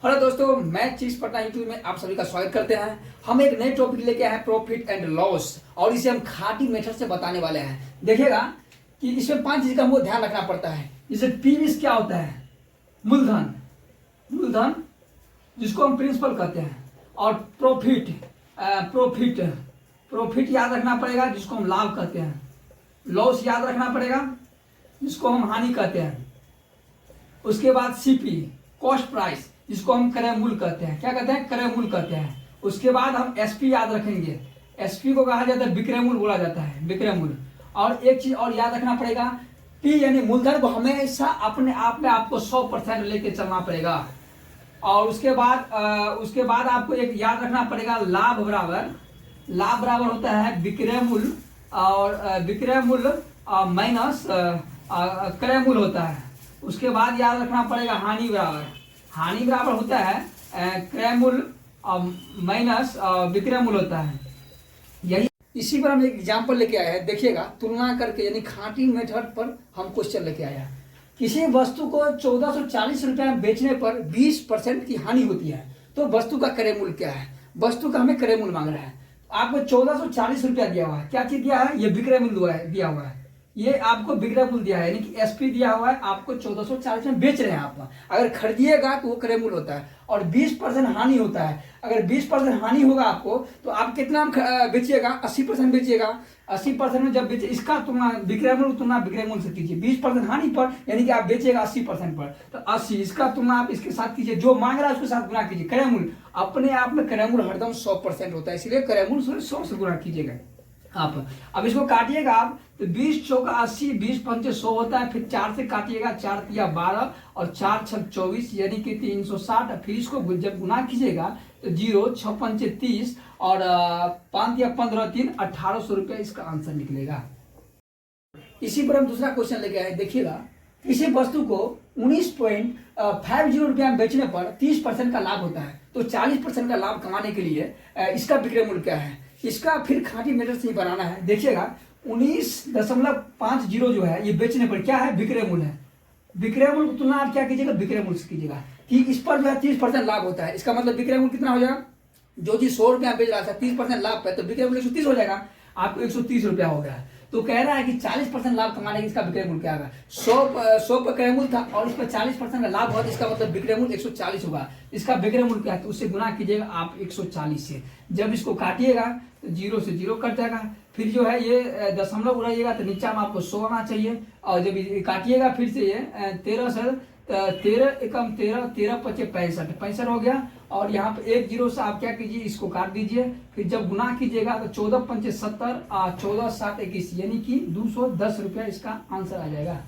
Hello दोस्तों, मैं चीज पटना यूट्यूब में आप सभी का स्वागत करते हैं। हम एक नए टॉपिक लेके आए हैं, प्रॉफिट एंड लॉस, और इसे हम खाटी मेथड से बताने वाले हैं। देखिएगा कि इसमें 5 चीज का हमको ध्यान रखना पड़ता है। जैसे पीवीएस क्या होता है? मूलधन, मूलधन जिसको हम प्रिंसिपल कहते हैं, और प्रॉफिट, प्रॉफिट प्रॉफिट याद रखना पड़ेगा जिसको हम लाभ कहते हैं। लॉस याद रखना पड़ेगा जिसको हम हानि कहते हैं। उसके बाद सीपी, कॉस्ट प्राइस, जिसको हम क्रय मूल्य कहते हैं। क्या कहते हैं? क्रय मूल्य कहते हैं। उसके बाद हम एसपी याद रखेंगे। एसपी को कहा जाता है विक्रय मूल्य, बोला जाता है विक्रय मूल्य। और एक चीज और याद रखना पड़ेगा, पी यानी मूलधन को हमेशा अपने आप में आपको 100% लेके चलना पड़ेगा। और उसके बाद आपको एक याद रखना पड़ेगा, लाभ बराबर होता है विक्रय मूल्य, और विक्रय मूल्य माइनस क्रय मूल्य होता है। उसके बाद याद रखना पड़ेगा हानि बराबर होता है क्रय मूल्य माइनस विक्रय मूल्य होता है। यही इसी पर हम एक एग्जांपल लेके आए हैं। देखिएगा, तुलना करके, यानी खाटी मेथड पर हम क्वेश्चन लेके आया। किसी वस्तु को 1440 रुपया में बेचने पर 20% की हानि होती है, तो वस्तु का क्रय मूल्य क्या है? वस्तु का हमें क्रय मूल्य मांग रहा है। आपको 1440 रुपया दिया हुआ है। क्या चीज दिया है? ये विक्रय मूल्य दिया हुआ है। ये आपको विक्रय मूल्य दिया है, यानी कि एसपी दिया हुआ है। आपको 1440 में बेच रहे हैं आप। अगर खरीदिएगा तो वो क्रय मूल्य होता है, और 20% हानि होता है। अगर 20% हानि होगा आपको, तो आप कितना बेचिएगा? 80% बेचिएगा। 80% में जब बेचे, इसका तुलना विक्रय मूल्य विक्रय मूल्य से कीजिए। 20% हानि पर, यानी कि आप बेचिएगा 80% पर, तो 80, इसका तुलना आप इसके साथ कीजिए। जो मांग रहा है उसके साथ गुना कीजिए। क्रय मूल्य अपने आप में क्रय मूल्य हरदम 100% होता है, इसलिए क्रय मूल्य 100 से गुना कीजिएगा आप। अब इसको काटिएगा आप, तो 20 चौका 80, 20 पंचे 100 होता है। फिर 4 से काटिएगा, 4 तिया 12 और 4 छक 24, यानी कि 360। फिर इसको जब गुना कीजिएगा तो 0, 6 पंचे 30 और 5 तिया 15, 3 1800 रुपया इसका आंसर निकलेगा। इसी पर हम दूसरा क्वेश्चन लेके आए। देखिएगा, किसी वस्तु को 19.50 रुपया में बेचने पर 30% का लाभ होता है, तो 40% का लाभ कमाने के लिए इसका विक्रय मूल्य क्या है? इसका फिर खाटी मेथड से ही बनाना है। देखिएगा, 19.50 जो है, ये बेचने पर क्या है? विक्रय मूल्य है। विक्रय मूल्य की तुलना आप क्या कीजिएगा? विक्रय मूल्य से कीजिएगा। ठीक, इस पर जो है 30% लाभ होता है। इसका मतलब विक्रय मूल्य कितना हो जाएगा? जो जी 100 रुपया बेच रहा था, 30% लाभ पे, तो विक्रय मूल्य 130 हो जाएगा। आपको 130 रुपया हो गया। तो कह रहा है कि 40% लाभ कमाने की इसका विक्रय मूल्य क्या होगा? 100 पर क्रय मूल्य था, और इस पर 40% का लाभ हुआ, तो इसका मतलब विक्रय मूल्य 140 होगा। इसका विक्रय मूल्य क्या है? तो उससे गुना कीजिएगा आप 140 से। जब इसको काटिएगा तो 0 से 0 कट जाएगा। फिर जो है ये दशमलव उड़ाइएगा तो नीचे में आपको 100 आना चाहिए। और जब काटिएगा फिर से, ये 13 एकम 13, 13 पचे 65 हो गया। और यहाँ पे 1 0 से आप क्या कीजिए? इसको काट दीजिए। फिर जब गुना कीजिएगा तो 14 पंचे 70, 14 7 21, यानी कि 210 रुपया इसका आंसर आ जाएगा।